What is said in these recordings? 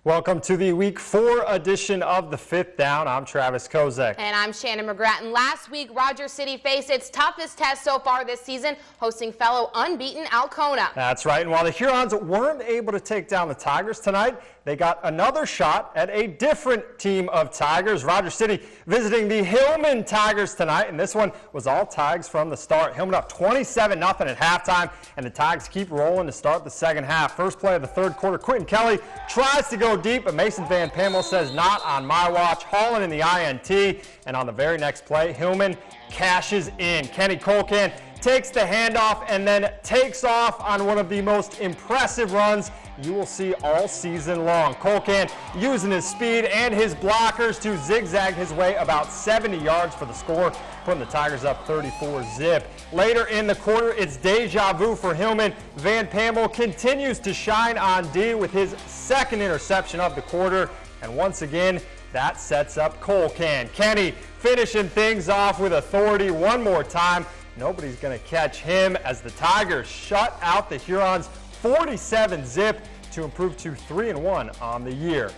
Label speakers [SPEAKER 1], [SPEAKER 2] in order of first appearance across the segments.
[SPEAKER 1] Welcome to the Week 4 edition of The Fifth Down. I'm Travis Kozak.
[SPEAKER 2] And I'm Shannon McGrath. And last week, Rogers City faced its toughest test so far this season, hosting fellow unbeaten Alcona.
[SPEAKER 1] That's right. And while the Hurons weren't able to take down the Tigers tonight, they got another shot at a different team of Tigers. Rogers City visiting the Hillman Tigers tonight, and this one was all Tigers from the start. Hillman up 27-0 at halftime, and the Tigers keep rolling to start the second half. First play of the third quarter, Quentin Kelly tries to go deep, but Mason Van Pamel says not on my watch, hauling in the INT, and on the very next play, Hillman cashes in. Kenny Colcan takes the handoff and then takes off on one of the most impressive runs you will see all season long. Colcan using his speed and his blockers to zigzag his way about 70 yards for the score, putting the Tigers up 34-zip. Later in the quarter, it's deja vu for Hillman. Van Pamel continues to shine on D with his second interception of the quarter, and once again, that sets up Colcan. Kenny finishing things off with authority one more time. Nobody's going to catch him as the Tigers shut out the Hurons 47-zip to improve to 3-1 on the year.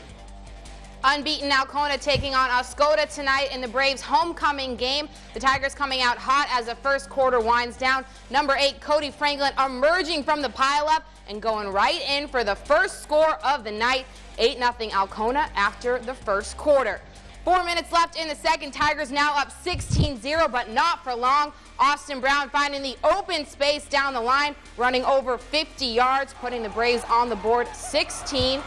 [SPEAKER 2] Unbeaten Alcona taking on Oscoda tonight in the Braves' homecoming game. The Tigers coming out hot as the first quarter winds down. Number 8, Cody Franklin, emerging from the pileup and going right in for the first score of the night. 8-0 Alcona after the first quarter. 4 minutes left in the second. Tigers now up 16-0, but not for long. Austin Brown finding the open space down the line, running over 50 yards, putting the Braves on the board 16-6.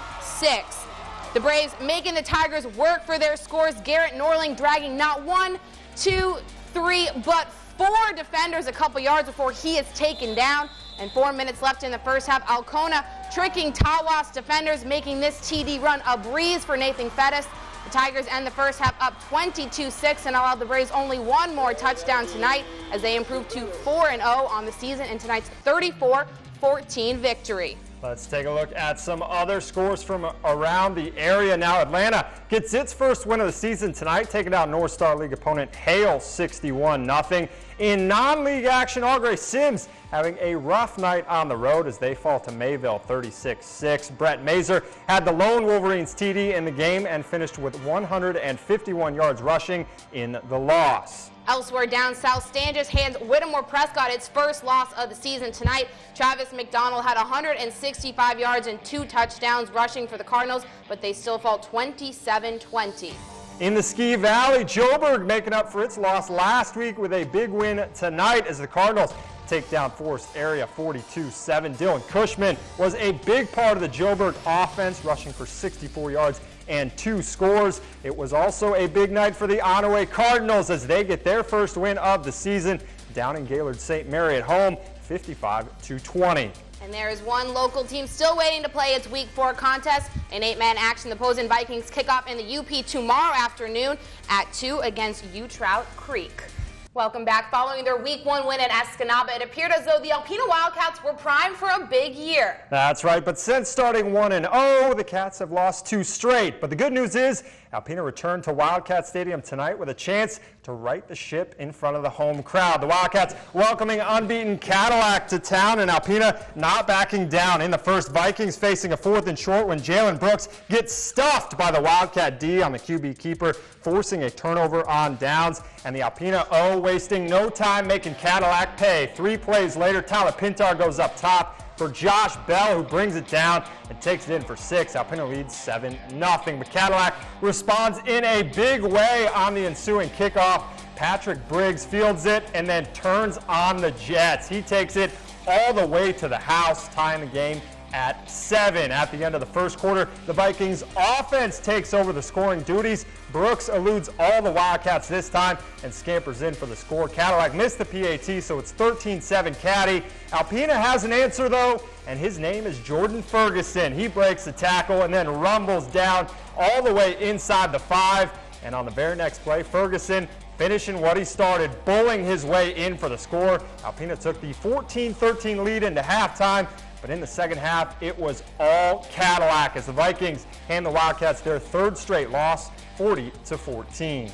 [SPEAKER 2] The Braves making the Tigers work for their scores. Garrett Norling dragging not 1, 2, 3, but 4 defenders a couple yards before he is taken down. And 4 minutes left in the first half. Alcona tricking Tawas defenders, making this TD run a breeze for Nathan Fettis. The Tigers end the first half up 22-6 and allow the Braves only one more touchdown tonight as they improve to 4-0 on the season in tonight's 34-14 victory.
[SPEAKER 1] Let's take a look at some other scores from around the area now. Atlanta gets its first win of the season tonight, taking down North Star League opponent Hale 61-0. In non-league action, Augrey Sims having a rough night on the road as they fall to Mayville 36-6. Brett Mazer had the lone Wolverines TD in the game and finished with 151 yards rushing in the loss.
[SPEAKER 2] Elsewhere down south, Stanges hands Whittemore Prescott its first loss of the season tonight. Travis McDonald had 165 yards and 2 touchdowns rushing for the Cardinals, but they still fall 27-20.
[SPEAKER 1] In the Ski Valley, Joburg making up for its loss last week with a big win tonight as the Cardinals take down Forest Area 42-7. Dylan Cushman was a big part of the Joburg offense, rushing for 64 yards and 2 scores. It was also a big night for the Onaway Cardinals as they get their first win of the season down in Gaylord St. Mary at home, 55-20.
[SPEAKER 2] And there is one local team still waiting to play its Week 4 contest. In 8-man action, the Posen Vikings kick off in the UP tomorrow afternoon at 2 against U-Trout Creek. Welcome back. Following their Week 1 win at Escanaba, it appeared as though the Alpena Wildcats were primed for a big year.
[SPEAKER 1] That's right, but since starting 1-0, the Cats have lost 2 straight. But the good news is Alpena returned to Wildcat Stadium tonight with a chance to right the ship in front of the home crowd. The Wildcats welcoming unbeaten Cadillac to town, and Alpena not backing down. In the first, Vikings facing a 4th and short when Jalen Brooks gets stuffed by the Wildcat D on the QB keeper, forcing a turnover on downs. And the Alpena O wasting no time making Cadillac pay. 3 plays later, Tyler Pintar goes up top for Josh Bell, who brings it down and takes it in for 6. Alpena leads 7-0. But Cadillac responds in a big way on the ensuing kickoff. Patrick Briggs fields it and then turns on the Jets. He takes it all the way to the house, tying the game at 7. At the end of the first quarter, the Vikings offense takes over the scoring duties. Brooks eludes all the Wildcats this time and scampers in for the score. Cadillac missed the PAT, so it's 13-7 Caddy. Alpena has an answer though, and his name is Jordan Ferguson. He breaks the tackle and then rumbles down all the way inside the 5. And on the very next play, Ferguson finishing what he started, bullying his way in for the score. Alpena took the 14-13 lead into halftime. But in the second half, it was all Cadillac as the Vikings hand the Wildcats their 3rd straight loss, 40-14.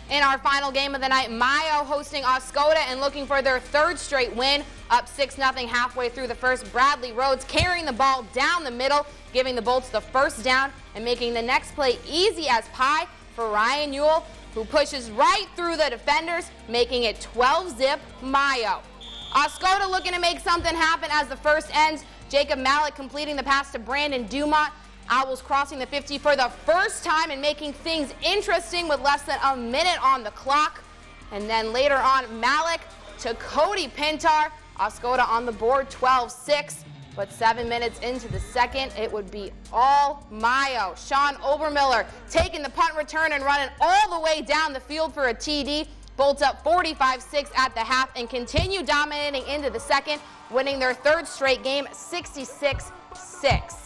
[SPEAKER 2] In our final game of the night, Mayo hosting Oscoda and looking for their third straight win. Up 6-0 halfway through the first. Bradley Rhodes carrying the ball down the middle, giving the Bolts the first down and making the next play easy as pie for Ryan Ewell, who pushes right through the defenders, making it 12-zip Mayo. Oscoda looking to make something happen as the first ends. Jacob Mallett completing the pass to Brandon Dumont. Owls crossing the 50 for the first time and making things interesting with less than a minute on the clock. And then later on, Malik to Cody Pintar. Oscoda on the board, 12-6. But 7 minutes into the second, it would be all Mayo. Sean Obermiller taking the punt return and running all the way down the field for a TD. Bolts up 45-6 at the half and continue dominating into the second, winning their third straight game, 66-6.